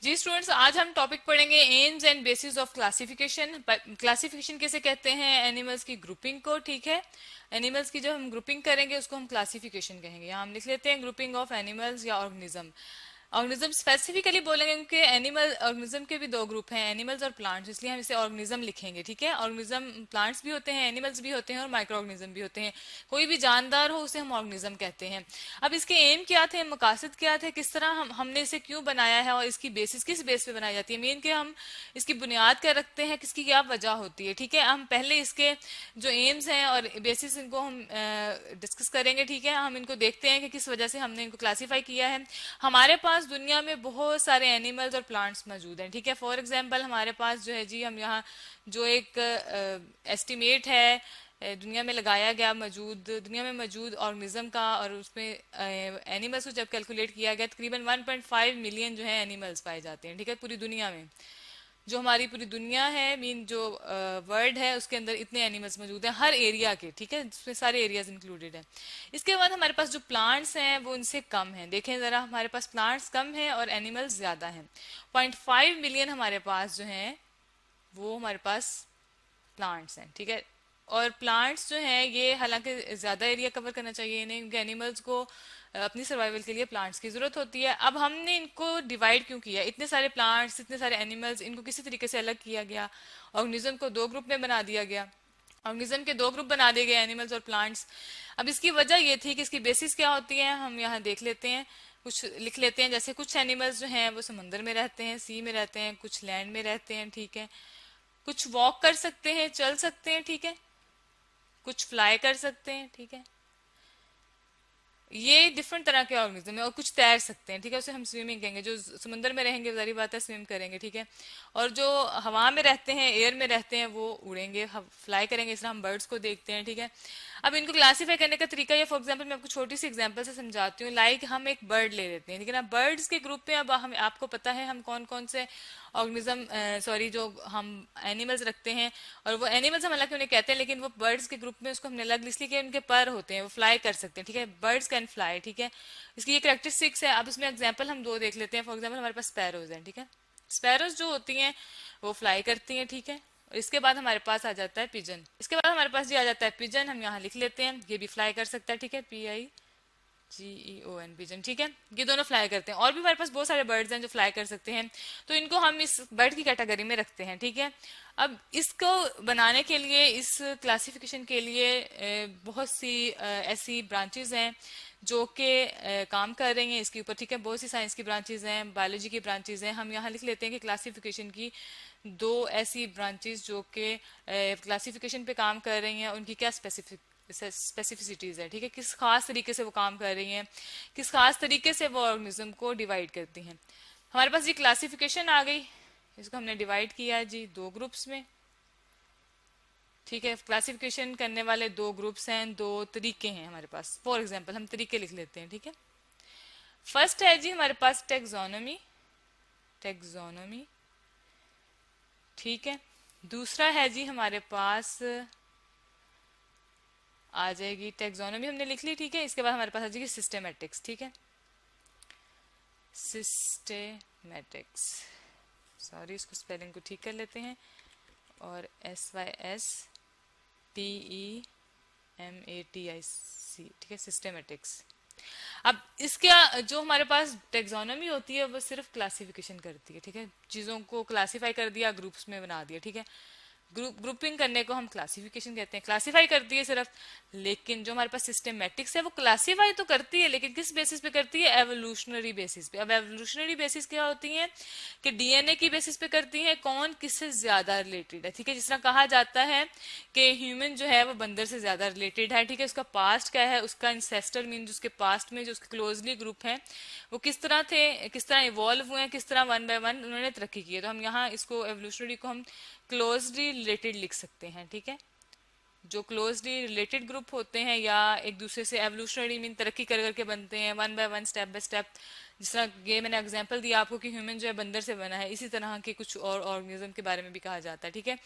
जी students, आज हम topic पढ़ेंगे AIIMS and bases of classification. Classification कैसे कहते हैं एनिमल्स की ग्रुपिंग को, ठीक है। एनिमल्स की जब हम ग्रुपिंग करेंगे उसको हम क्लासिफिकेशन कहेंगे। यहाँ हम लिख लेते हैं ग्रुपिंग ऑफ एनिमल्स या ऑर्गेनिज्म। ऑर्गेनिज्म स्पेसिफिकली बोलेंगे क्योंकि एनिमल ऑर्गेनिज्म के भी दो ग्रुप हैं, एनिमल्स और प्लांट्स, इसलिए हम इसे ऑर्गेनिज्म लिखेंगे, ठीक है। ऑर्गेनिज्म प्लांट्स भी होते हैं, एनिमल्स भी होते हैं और माइक्रो ऑर्गेनिज्म भी होते हैं। कोई भी जानदार हो उसे हम ऑर्गेनिज्म कहते हैं। अब इसके एम क्या थे, मकासद क्या थे, किस तरह हमने इसे क्यों बनाया है और इसकी बेसिस किस बेस पे बनाई जाती है, मेन के हम इसकी बुनियाद क्या रखते हैं, किसकी क्या वजह होती है, ठीक है। हम पहले इसके जो एम्स हैं और बेसिस इनको हम डिस्कस करेंगे, ठीक है। हम इनको देखते हैं कि किस वजह से हमने इनको क्लासीफाई किया है। हमारे पास दुनिया में बहुत सारे एनिमल्स और प्लांट्स मौजूद हैं, ठीक है। फॉर एग्जांपल हमारे पास जो है जी, हम यहाँ जो एक एस्टिमेट है दुनिया में लगाया गया, दुनिया में मौजूद ऑर्गेनिज्म का, और उसमें एनिमल्स को जब कैलकुलेट किया गया तकरीबन 1.5 मिलियन जो है एनिमल्स पाए जाते हैं, ठीक है, पूरी दुनिया में। जो हमारी पूरी दुनिया है, मीन जो वर्ल्ड है, उसके अंदर इतने एनिमल्स मौजूद हैं हर एरिया के, ठीक है, उसमें सारे एरियाज इंक्लूडेड हैं। इसके बाद हमारे पास जो प्लांट्स हैं वो इनसे कम हैं। देखें जरा, हमारे पास प्लांट्स कम हैं और एनिमल्स ज्यादा हैं। 0.5 मिलियन हमारे पास जो हैं वो हमारे पास प्लांट्स हैं, ठीक है। और प्लांट्स जो हैं ये हालांकि ज्यादा एरिया कवर करना चाहिए इन्हें, क्योंकि एनिमल्स को अपनी सर्वाइवल के लिए प्लांट्स की जरूरत होती है। अब हमने इनको डिवाइड क्यों किया, इतने सारे प्लांट्स, इतने सारे एनिमल्स, इनको किसी तरीके से अलग किया गया, ऑर्गेनिज्म को दो ग्रुप में बना दिया गया, ऑर्गेनिज्म के दो ग्रुप बना दिए गए, एनिमल्स और प्लांट्स। अब इसकी वजह ये थी कि इसकी बेसिस क्या होती है, हम यहाँ देख लेते हैं, कुछ लिख लेते हैं। जैसे कुछ एनिमल्स जो हैं वो समंदर में रहते हैं, सी में रहते हैं, कुछ लैंड में रहते हैं, ठीक है। कुछ वॉक कर सकते हैं, चल सकते हैं, ठीक है। कुछ फ्लाई कर सकते हैं, ठीक है। ये डिफरेंट तरह के ऑर्गेनिज्म है। और कुछ तैर सकते हैं, ठीक है, उसे हम स्विमिंग कहेंगे। जो समुद्र में रहेंगे जारी बात है स्विम करेंगे, ठीक है। और जो हवा में रहते हैं, एयर में रहते हैं, वो उड़ेंगे, फ्लाई करेंगे। इस तरह हम बर्ड्स को देखते हैं, ठीक है। अब इनको क्लासीफाई करने का तरीका ये, फॉर एग्जाम्पल मैं आपको छोटी सी एग्जाम्पल से समझाती हूँ। लाइक हम एक बर्ड ले लेते हैं, ठीक है ना। बर्ड्स के ग्रुप में अब हम आपको पता है हम कौन कौन से ऑर्गेनिज्म, सॉरी, जो हम एनिमल्स रखते हैं। और वो एनिमल्स हम हालांकि उन्हें कहते हैं, लेकिन वो बर्ड्स के ग्रुप में उसको हमने अलग इसलिए कि उनके पर होते हैं, वो फ्लाई कर सकते हैं, ठीक है। बर्ड्स कैन फ्लाई, ठीक है। इसकी ये करेक्टरिस्टिक्स है। अब इसमें एग्जाम्पल हम दो देख लेते हैं। फॉर एग्जाम्पल हमारे पास स्पैरोज हैं, ठीक है। स्पैरोज जो होती हैं वो फ्लाई करती हैं, ठीक है। और इसके बाद हमारे पास आ जाता है पिजन। इसके बाद हमारे पास जी आ जाता है पिजन, हम यहाँ लिख लेते हैं, ये भी फ्लाई कर सकता है, ठीक है, PIGEON, पिजन, ठीक है। ये दोनों फ्लाई करते हैं। और भी हमारे पास बहुत सारे बर्ड्स हैं जो फ्लाई कर सकते हैं, तो इनको हम इस बर्ड की कैटेगरी में रखते हैं, ठीक है। अब इसको बनाने के लिए, इस क्लासिफिकेशन के लिए बहुत सी ऐसी ब्रांचेस हैं जो कि काम कर रही हैं इसके ऊपर, ठीक है। बहुत सी साइंस की ब्रांचेस हैं, बायोलॉजी की ब्रांचेस हैं। हम यहाँ लिख लेते हैं कि क्लासिफिकेशन की दो ऐसी ब्रांचेस जो कि क्लासिफिकेशन पे काम कर रही हैं, उनकी क्या स्पेसिफिसिटीज है, ठीक है। किस खास तरीके से वो काम कर रही हैं, किस खास तरीके से वो ऑर्गेनिज्म को डिवाइड करती हैं। हमारे पास ये क्लासिफिकेशन आ गई, इसको हमने डिवाइड किया जी दो ग्रुप्स में, ठीक है। क्लासिफिकेशन करने वाले दो ग्रुप्स हैं, दो तरीके हैं हमारे पास। फॉर एग्जाम्पल हम तरीके लिख लेते हैं, ठीक है। फर्स्ट है जी हमारे पास टेक्सोनोमी, टेक्सोनोमी, ठीक है। दूसरा है जी हमारे पास आ जाएगी टेक्सोनोमी, हमने लिख ली, ठीक है। इसके बाद हमारे पास आ जाएगी सिस्टेमेटिक्स, ठीक है। सिस्टेमेटिक्स, सॉरी, इसको स्पेलिंग को ठीक कर लेते हैं, और SYSTEMATIC, ठीक है, सिस्टेमेटिक्स। अब इसका जो हमारे पास टेक्सोनोमी होती है वो सिर्फ क्लासिफिकेशन करती है, ठीक है। चीजों को क्लासिफाई कर दिया, ग्रुप्स में बना दिया, ठीक है। ग्रुपिंग करने को हम क्लासिफिकेशन कहते हैं, क्लासिफाई करती है सिर्फ। लेकिन जो हमारे पास सिस्टमेटिक्स है वो क्लासिफाई तो करती है, लेकिन किस बेसिस पे करती है, एवोल्यूशनरी बेसिस पे। अब एवोल्यूशनरी बेसिस क्या होती है कि डीएनए की बेसिस पे करती है, कौन किससे ज्यादा रिलेटेड है, ठीक है। जिस तरह कहा जाता है कि ह्यूमन जो है वो बंदर से ज्यादा रिलेटेड है, ठीक है। उसका पास्ट क्या है, उसका इंसेस्टर मीन जो उसके पास्ट में जो उसके क्लोजली ग्रुप है वो किस तरह थे, किस तरह इवॉल्व हुए हैं, किस तरह वन बाय वन उन्होंने तरक्की की है। तो हम यहाँ इसको एवोल्यूशनरी को हम क्लोजली रिलेटेड लिख सकते हैं, ठीक है। जो क्लोजली रिलेटेड ग्रुप होते हैं या एक दूसरे से एवोल्यूशनरी मीन तरक्की कर करके बनते हैं, one by one, step by step. जिस तरह ये मैंने एग्जांपल दिया आपको कि ह्यूमन जो है बंदर से बना है, इसी तरह के कुछ और ऑर्गेनिज्म के बारे में भी कहा जाता है, ठीक है।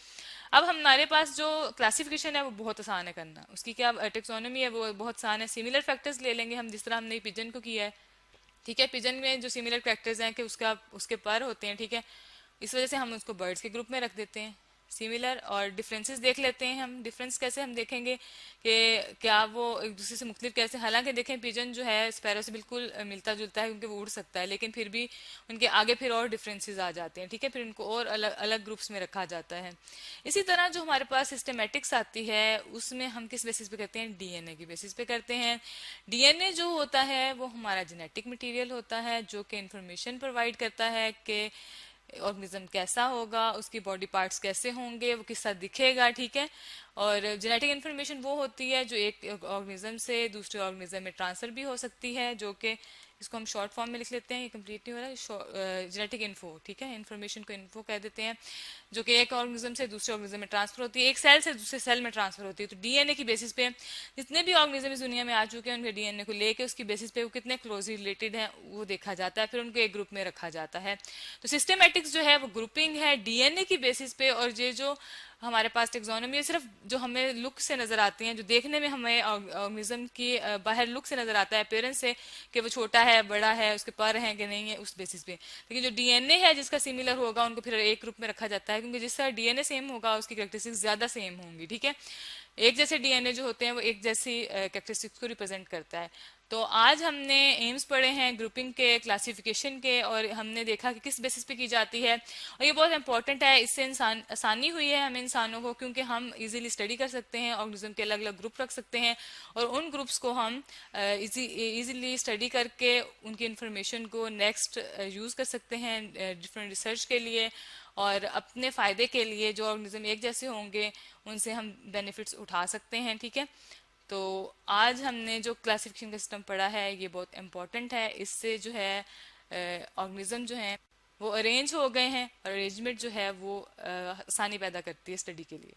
अब हमारे पास जो क्लासिफिकेशन है वो बहुत आसान है करना, उसकी क्या टेक्सोनोमी है वो बहुत आसान है। सिमिलर फैक्टर्स ले लेंगे हम, जिस तरह हमने पिजन को किया है, ठीक है। पिजन में जो सिमिलर कैरेक्टर्स हैं कि उसका उसके पर होते हैं, ठीक है, इस वजह से हम उसको बर्ड्स के ग्रुप में रख देते हैं। सिमिलर और डिफरेंसेस देख लेते हैं हम। डिफरेंस कैसे हम देखेंगे कि क्या वो एक दूसरे से मुख्तलिफ कैसे, हालांकि देखें पिजन जो है स्पैरो से बिल्कुल मिलता जुलता है क्योंकि वो उड़ सकता है, लेकिन फिर भी उनके आगे फिर और डिफरेंसेस आ जाते हैं, ठीक है, फिर उनको और अलग अलग ग्रुप्स में रखा जाता है। इसी तरह जो हमारे पास सिस्टमेटिक्स आती है उसमें हम किस बेसिस पे करते हैं, डीएनए की बेसिस पे करते हैं। डीएनए जो होता है वो हमारा जेनेटिक मटेरियल होता है जो कि इंफॉर्मेशन प्रोवाइड करता है कि ऑर्गेनिज्म कैसा होगा, उसकी बॉडी पार्ट्स कैसे होंगे, वो किस तरह दिखेगा, ठीक है। और जेनेटिक इन्फॉर्मेशन वो होती है जो एक ऑर्गेनिज्म से दूसरे ऑर्गेनिज्म में ट्रांसफर भी हो सकती है, जो कि इसको हम शॉर्ट फॉर्म में लिख लेते हैं, ये कंप्लीट नहीं हो रहा, जेनेटिक इन्फो, ठीक है, इन्फॉर्मेशन को इन्फो कह देते हैं, जो कि एक ऑर्गेनिज्म से दूसरे ऑर्गेनिज्म में ट्रांसफर होती है, एक सेल से दूसरे सेल में ट्रांसफर होती है। तो डीएनए की बेसिस पे जितने भी ऑर्गेनिज्म इस दुनिया में आ चुके हैं उनके डीएनए को लेके उसकी बेसिस पे वो कितने क्लोजली रिलेटेड हैं वो देखा जाता है, फिर उनको एक ग्रुप में रखा जाता है। तो सिस्टमेटिक्स जो है वो ग्रुपिंग है डीएनए की बेसिस पे। और ये जो हमारे पास टेक्सोनोमी है सिर्फ जो हमें लुक से नजर आती हैं, जो देखने में हमें ऑर्गेनिज्म की बाहर लुक से नजर आता है अपेयरेंस से कि वो छोटा है बड़ा है उसके पर हैं कि नहीं है, उस बेसिस पे। लेकिन जो डीएनए है जिसका सिमिलर होगा उनको फिर एक ग्रुप में रखा जाता है क्योंकि जिस तरह डीएनए सेम होगा उसकी कैरेक्टरिस्टिक्स ज्यादा सेम होंगी, ठीक है। एक जैसे डीएनए जो होते हैं वो एक जैसी कैरेक्टरिस्टिक्स को रिप्रेजेंट करता है। तो आज हमने एम्स पढ़े हैं ग्रुपिंग के, क्लासिफिकेशन के, और हमने देखा कि किस बेसिस पे की जाती है। और ये बहुत इंपॉर्टेंट है, इससे इंसान आसानी हुई है हमें इंसानों को क्योंकि हम इजीली स्टडी कर सकते हैं, ऑर्गेनिज्म के अलग अलग ग्रुप रख सकते हैं और उन ग्रुप्स को हम इजीली स्टडी करके उनकी इंफॉर्मेशन को नेक्स्ट यूज कर सकते हैं डिफरेंट रिसर्च के लिए और अपने फायदे के लिए। जो ऑर्गेनिज्म एक जैसे होंगे उनसे हम बेनिफिट्स उठा सकते हैं, ठीक है। तो आज हमने जो क्लासिफिकेशन का सिस्टम पढ़ा है ये बहुत इंपॉर्टेंट है। इससे जो है ऑर्गेनिज्म जो है वो अरेंज हो गए हैं और अरेंजमेंट जो है वो आसानी पैदा करती है स्टडी के लिए।